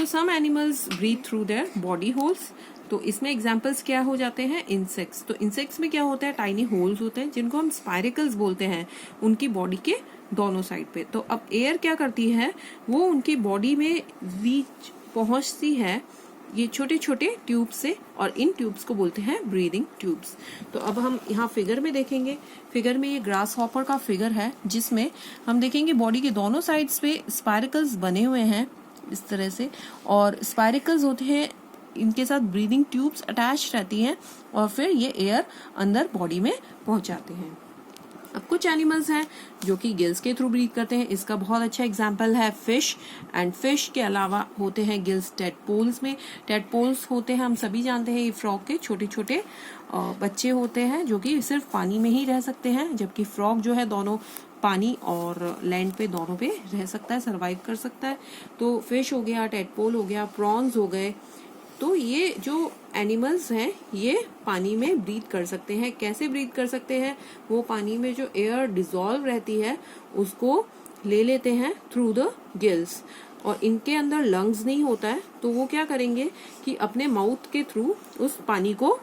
तो some animals breathe through their body holes. तो इसमें एग्जांपल्स क्या हो जाते हैं, इंसेक्ट्स। तो इंसेक्ट्स में क्या होता है, टाइनी होल्स होते हैं जिनको हम स्पाइरिकल्स बोलते हैं उनकी बॉडी के दोनों साइड पे। तो अब एयर क्या करती है, वो उनकी बॉडी में रीच पहुंचती है ये छोटे छोटे ट्यूब से, और इन ट्यूब्स को बोलते हैं ब्रीदिंग ट्यूब्स। तो अब हम यहाँ फिगर में देखेंगे, फिगर में ये ग्रास हॉपर का फिगर है जिसमें हम देखेंगे बॉडी के दोनों साइड्स पे स्पाइरिकल्स बने हुए हैं इस तरह से, और स्पाइरिकल्स होते हैं, इनके साथ ब्रीदिंग ट्यूब्स अटैच रहती हैं और फिर ये एयर अंदर बॉडी में पहुंचाते हैं। अब कुछ एनिमल्स हैं जो कि गिल्स के थ्रू ब्रीथ करते हैं। इसका बहुत अच्छा एग्जांपल है फिश। एंड फिश के अलावा होते हैं गिल्स टेडपोल्स में। टेडपोल्स होते हैं, हम सभी जानते हैं, ये फ्रॉग के छोटे छोटे बच्चे होते हैं जो कि सिर्फ पानी में ही रह सकते हैं, जबकि फ्रॉग जो है दोनों पानी और लैंड पे दोनों पे रह सकता है, सरवाइव कर सकता है। तो फिश हो गया, टेडपोल हो गया, प्रॉन्स हो गए। तो ये जो एनिमल्स हैं ये पानी में ब्रीथ कर सकते हैं। कैसे ब्रीथ कर सकते हैं, वो पानी में जो एयर डिसॉल्व रहती है उसको ले लेते हैं थ्रू द गिल्स, और इनके अंदर लंग्स नहीं होता है, तो वो क्या करेंगे कि अपने माउथ के थ्रू उस पानी को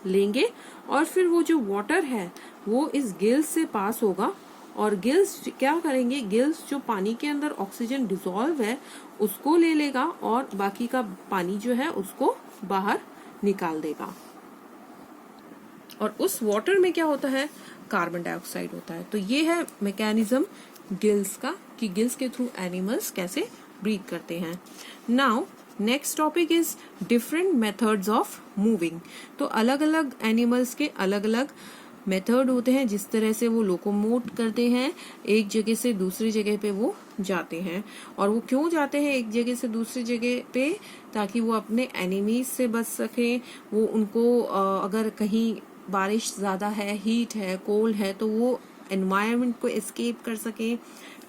लेंगे और फिर वो जो वाटर है वो इस गिल्स से पास होगा, और गिल्स क्या करेंगे, गिल्स जो पानी के अंदर ऑक्सीजन डिसॉल्व है उसको ले लेगा और बाकी का पानी जो है उसको बाहर निकाल देगा। और उस वाटर में क्या होता है, कार्बन डाइऑक्साइड होता है। तो ये है मैकेनिज्म गिल्स का, कि गिल्स के थ्रू एनिमल्स कैसे ब्रीथ करते हैं। Now next topic is different methods of moving. तो अलग अलग एनिमल्स के अलग अलग मेथड होते हैं जिस तरह से वो लोकोमोट करते हैं, एक जगह से दूसरी जगह पे वो जाते हैं। और वो क्यों जाते हैं एक जगह से दूसरी जगह पे, ताकि वो अपने एनिमीज से बच सके। वो उनको अगर कहीं बारिश ज्यादा है, हीट है, कोल्ड है, तो वो एनवायरनमेंट को एस्केप कर सके।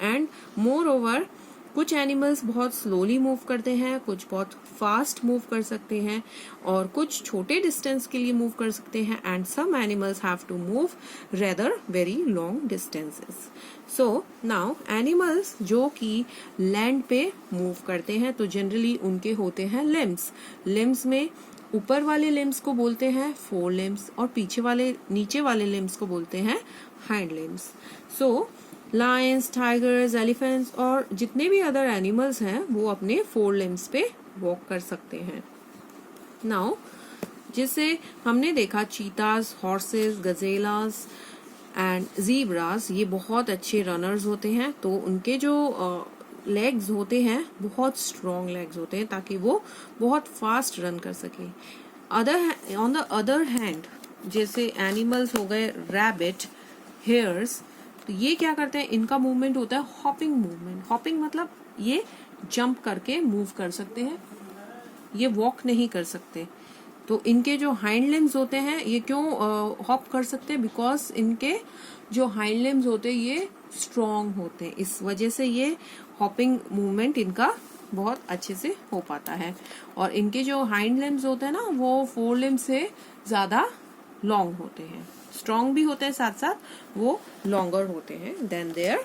एंड मोर ओवर कुछ एनिमल्स बहुत स्लोली मूव करते हैं, कुछ बहुत फास्ट मूव कर सकते हैं, और कुछ छोटे डिस्टेंस के लिए मूव कर सकते हैं। And some animals have to move rather very long distances. So now animals जो कि लैंड पे मूव करते हैं तो जनरली उनके होते हैं लिम्स। लिम्स में ऊपर वाले लिम्स को बोलते हैं फोर लिम्स, और नीचे वाले लिम्स को बोलते हैं हाइंड लिम्स। सो लायंस, टाइगर्स, एलिफेंट्स और जितने भी अदर एनिमल्स हैं वो अपने फोर लिम्स पे वॉक कर सकते हैं। नाउ जिसे हमने देखा चीतास, हॉर्सेस, गजेलास एंड ज़ीब्रास, ये बहुत अच्छे रनर्स होते हैं। तो उनके जो लेग्स होते हैं बहुत स्ट्रॉन्ग लेग्स होते हैं ताकि वो बहुत फास्ट रन कर सके। ऑन द अदर हैंड जैसे एनिमल्स हो गए रैबिट, हेयर्स, तो ये क्या करते हैं, इनका मूवमेंट होता है हॉपिंग मूवमेंट। हॉपिंग मतलब ये जंप करके मूव कर सकते हैं, ये वॉक नहीं कर सकते। तो इनके जो हाइंड लिम्स होते हैं ये क्यों हॉप कर सकते हैं, बिकॉज इनके जो हाइंड लिम्स होते हैं ये स्ट्रॉन्ग होते हैं, इस वजह से ये हॉपिंग मूवमेंट इनका बहुत अच्छे से हो पाता है। और इनके जो हाइंड लिम्स होते हैं ना वो फोर लिम्स से ज्यादा लॉन्ग होते हैं, स्ट्रॉन्ग भी होते हैं, साथ साथ वो लॉन्गर होते हैं than their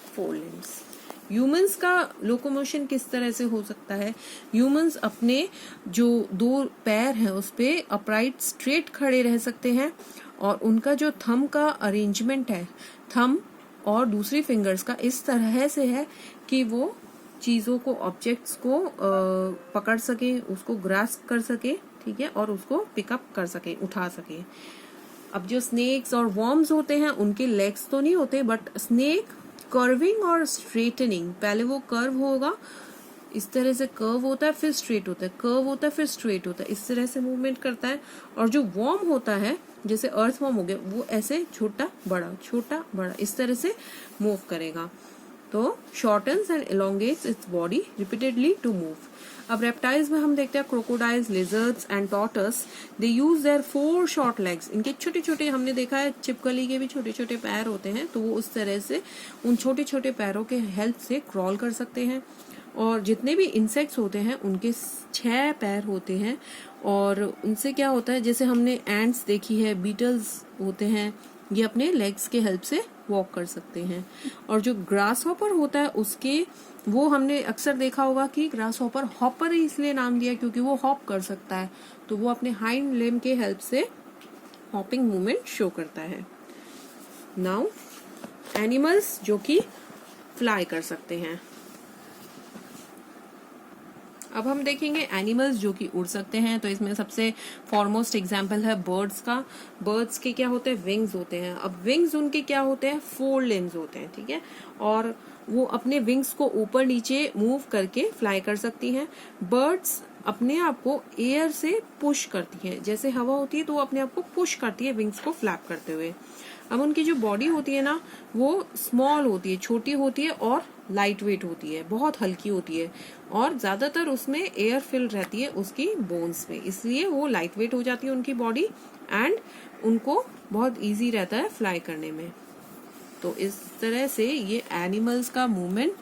four limbs. Humans का लोकोमोशन किस तरह से हो सकता है, ह्यूमंस अपने जो दो पैर हैं उस पे अपराइट स्ट्रेट खड़े रह सकते हैं, और उनका जो थंब का अरेंजमेंट है, थंब और दूसरी फिंगर्स का इस तरह से है कि वो चीजों को, ऑब्जेक्ट्स को पकड़ सके, उसको ग्रास्प कर सके, ठीक है, और उसको पिकअप कर सके, उठा सके। अब जो स्नेक्स और वर्म्स होते हैं उनके लेग्स तो नहीं होते, बट स्नेक कर्विंग और स्ट्रेटनिंग, पहले वो कर्व होगा, इस तरह से कर्व होता है, फिर स्ट्रेट होता है, कर्व होता है, फिर स्ट्रेट होता है, इस तरह से मूवमेंट करता है। और जो वर्म होता है जैसे अर्थ वर्म हो गया, वो ऐसे छोटा बड़ा इस तरह से मूव करेगा। तो shortens and elongates its body repeatedly to move. अब रेप्टाइल्स में हम देखते हैं crocodiles, lizards and tortoise, they use their four short legs. इनके छोटे छोटे, हमने देखा है छिपकली के भी छोटे छोटे पैर होते हैं, तो वो उस तरह से उन छोटे छोटे पैरों के हेल्प से क्रॉल कर सकते हैं। और जितने भी इंसेक्ट्स होते हैं उनके 6 पैर होते हैं, और उनसे क्या होता है, जैसे हमने एंट्स देखी है, बीटल्स होते हैं, ये अपने लेग्स के हेल्प से वॉक कर सकते हैं। और जो ग्रास हॉपर होता है उसके वो हमने अक्सर देखा होगा कि ग्रास हॉपर हॉपर ही इसलिए नाम दिया क्योंकि वो हॉप कर सकता है, तो वो अपने हाइंड लिम्ब के हेल्प से हॉपिंग मूवमेंट शो करता है। नाउ एनिमल्स जो कि फ्लाई कर सकते हैं। अब हम देखेंगे एनिमल्स जो कि उड़ सकते हैं। तो इसमें सबसे फॉरमोस्ट एग्जांपल है बर्ड्स का। बर्ड्स के क्या होते हैं, विंग्स होते हैं। अब विंग्स उनके क्या होते हैं, 4 लिम्स होते हैं, ठीक है। और वो अपने विंग्स को ऊपर नीचे मूव करके फ्लाई कर सकती हैं। बर्ड्स अपने आप को एयर से पुश करती है, जैसे हवा होती है तो वो अपने आप को पुश करती है विंग्स को फ्लैप करते हुए। अब उनकी जो बॉडी होती है ना, वो स्मॉल होती है, छोटी होती है और लाइट वेट होती है, बहुत हल्की होती है, और ज्यादातर उसमें एयर फिल रहती है उसकी बोन्स में, इसलिए वो लाइट वेट हो जाती है उनकी बॉडी एंड उनको बहुत इजी रहता है फ्लाई करने में। तो इस तरह से ये एनिमल्स का मूवमेंट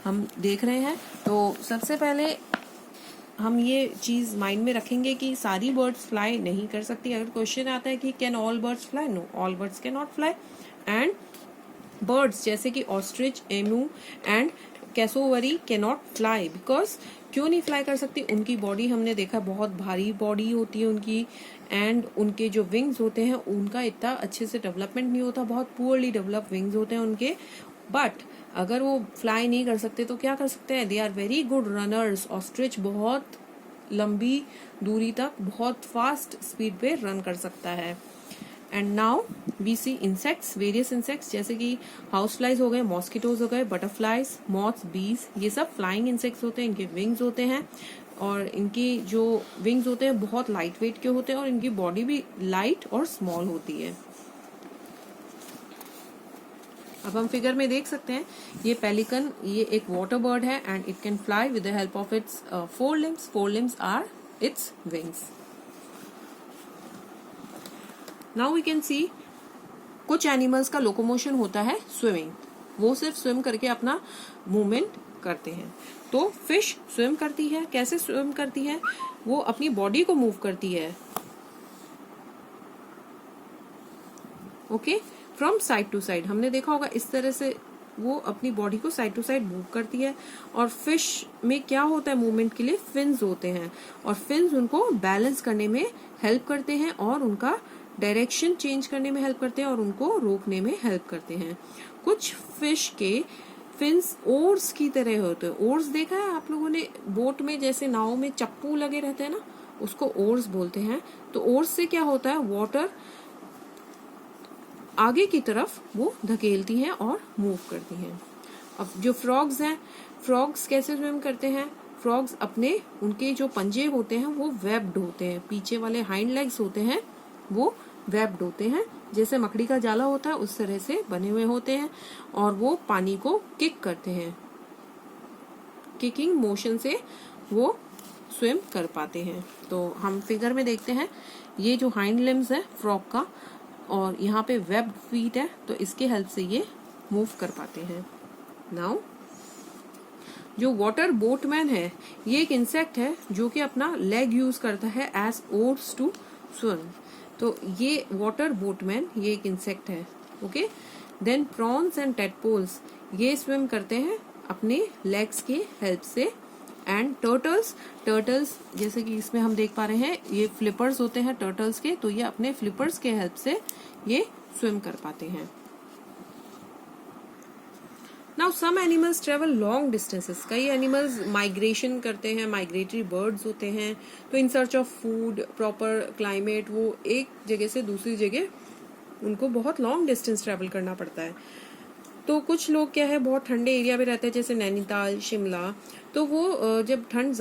हम देख रहे हैं। तो सबसे पहले हम ये चीज माइंड में रखेंगे कि सारी बर्ड्स फ्लाई नहीं कर सकती। अगर क्वेश्चन आता है कि can all birds fly, no, all birds can not fly. And birds जैसे कि ostrich, emu and cassowary can not fly because क्यों नहीं फ्लाई कर सकती, उनकी बॉडी हमने देखा बहुत भारी बॉडी होती है उनकी, एंड उनके जो विंग्स होते हैं उनका इतना अच्छे से डेवलपमेंट नहीं होता, बहुत पुअरली डेवलप विंग्स होते हैं उनके। बट अगर वो फ्लाई नहीं कर सकते तो क्या कर सकते हैं, they are very good runners. Ostrich बहुत लंबी दूरी तक बहुत फास्ट स्पीड पे रन कर सकता है। And now we see insects, various insects जैसे कि हाउस फ्लाइज हो गए, मॉस्किटोज हो गए, बटरफ्लाइज, मॉथ्स, बीज, ये सब फ्लाइंग इंसेक्ट्स होते हैं। इनके विंग्स होते हैं और इनकी जो विंग्स होते हैं बहुत लाइट वेट के होते हैं और इनकी बॉडी भी लाइट और स्मॉल होती है। अब हम फिगर में देख सकते हैं ये पेलिकन, ये एक वाटर बर्ड है and it can fly with the help of its 4 limbs। 4 limbs are its wings. Now we can see कुछ एनिमल्स का लोकोमोशन होता है स्विमिंग, वो सिर्फ स्विम करके अपना मूवमेंट करते हैं। तो फिश स्विम करती है, कैसे स्विम करती है, वो अपनी बॉडी को मूव करती है, okay, from side to side. हमने देखा होगा इस तरह से वो अपनी बॉडी को साइड टू साइड मूव करती है। और फिश में क्या होता है मूवमेंट के लिए, फिन्स होते हैं और फिन्स उनको बैलेंस करने में हेल्प करते हैं और उनका डायरेक्शन चेंज करने में हेल्प करते हैं और उनको रोकने में हेल्प करते हैं। कुछ फिश के फिन्स ओर्स की तरह होते हैं। ओर्स देखा है आप लोगों ने, बोट में जैसे नाव में चप्पू लगे रहते हैं ना, उसको ओर्स बोलते हैं। तो ओर्स से क्या होता है, वाटर आगे की तरफ वो धकेलती हैं और मूव करती हैं। अब जो फ्रॉग्स हैं, फ्रॉग्स कैसे स्विम करते हैं, फ्रॉग्स अपने उनके जो पंजे होते हैं वो वेब्ड होते हैं, पीछे वाले हाइंड लेग्स होते हैं वो वेब्ड होते हैं, जैसे मकड़ी का जाला होता है उस तरह से बने हुए होते हैं और वो पानी को किक करते हैं, किकिंग मोशन से वो स्विम कर पाते हैं। तो हम फिगर में देखते हैं ये जो हाइंड लिम्स है फ्रॉग का और यहाँ पे वेब्ड फीट है, तो इसके हेल्प से ये मूव कर पाते हैं। नाउ जो वाटर बोटमैन है, ये एक इंसेक्ट है जो कि अपना लेग यूज करता है एज ओर्स टू स्विम। तो ये वाटर बोटमैन ये एक इंसेक्ट है, okay. Then prawns and tadpoles ये स्विम करते हैं अपने लेग्स के हेल्प से। एंड टर्टल्स जैसे कि इसमें हम देख पा रहे हैं ये फ्लिपर्स होते हैं टर्टल्स के, तो ये अपने फ्लिपर्स के हेल्प से ये स्विम कर पाते हैं। Now some animals travel long distances, कई एनिमल्स माइग्रेशन करते हैं, माइग्रेटरी बर्ड्स होते हैं, तो in search of food, proper climate, वो एक जगह से दूसरी जगह उनको बहुत लॉन्ग डिस्टेंस ट्रेवल करना पड़ता है। तो कुछ लोग क्या है बहुत ठंडे एरिया में रहते हैं जैसे नैनीताल, शिमला, तो वो जब ठंड